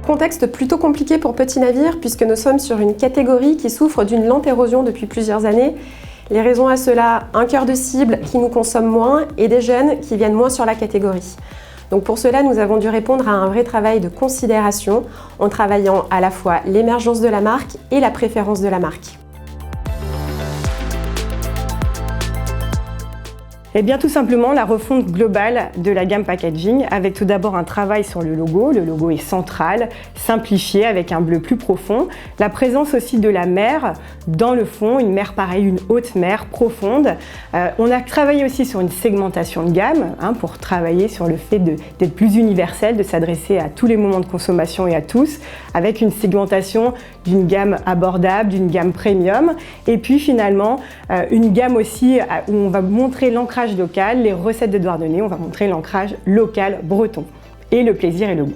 Contexte plutôt compliqué pour Petit Navire puisque nous sommes sur une catégorie qui souffre d'une lente érosion depuis plusieurs années. Les raisons à cela, un cœur de cible qui nous consomme moins et des jeunes qui viennent moins sur la catégorie. Donc pour cela, nous avons dû répondre à un vrai travail de considération en travaillant à la fois l'émergence de la marque et la préférence de la marque. Eh bien tout simplement la refonte globale de la gamme packaging avec tout d'abord un travail sur le logo. Le logo est central, simplifié avec un bleu plus profond. La présence aussi de la mer dans le fond, une mer pareille, une haute mer profonde. On a travaillé aussi sur une segmentation de gamme pour travailler sur le fait d'être plus universel, de s'adresser à tous les moments de consommation et à tous avec une segmentation d'une gamme abordable, d'une gamme premium et puis finalement une gamme aussi où on va montrer l'ancrage local, les recettes de Douarnenez, on va montrer l'ancrage local breton et le plaisir et le goût.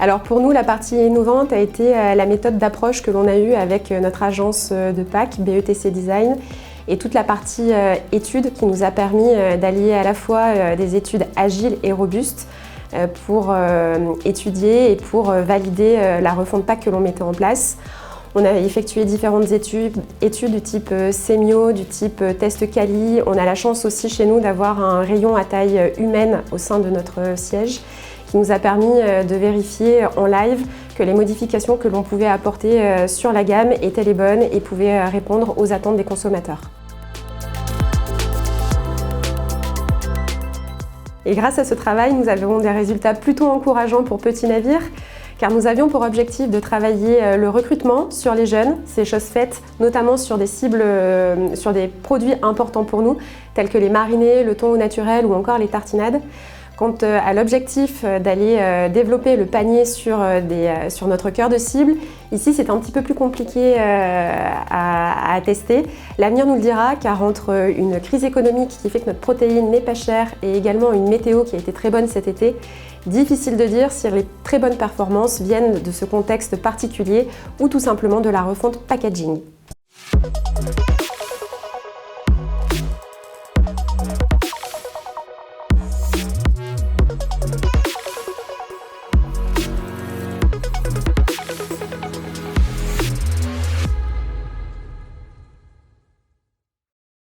Alors pour nous, la partie innovante a été la méthode d'approche que l'on a eue avec notre agence de PAC, BETC Design, et toute la partie études qui nous a permis d'allier à la fois des études agiles et robustes pour étudier et pour valider la refonte PAC que l'on mettait en place. On a effectué différentes études du type Semio, du type test Cali. On a la chance aussi chez nous d'avoir un rayon à taille humaine au sein de notre siège qui nous a permis de vérifier en live que les modifications que l'on pouvait apporter sur la gamme étaient les bonnes et pouvaient répondre aux attentes des consommateurs. Et grâce à ce travail, nous avons des résultats plutôt encourageants pour Petit Navire, car nous avions pour objectif de travailler le recrutement sur les jeunes, c'est chose faite, notamment sur des cibles, sur des produits importants pour nous, tels que les marinés, le thon au naturel ou encore les tartinades. Quant à l'objectif d'aller développer le panier sur notre cœur de cible, ici c'est un petit peu plus compliqué à tester. L'avenir nous le dira, car entre une crise économique qui fait que notre protéine n'est pas chère et également une météo qui a été très bonne cet été, difficile de dire si les très bonnes performances viennent de ce contexte particulier ou tout simplement de la refonte packaging.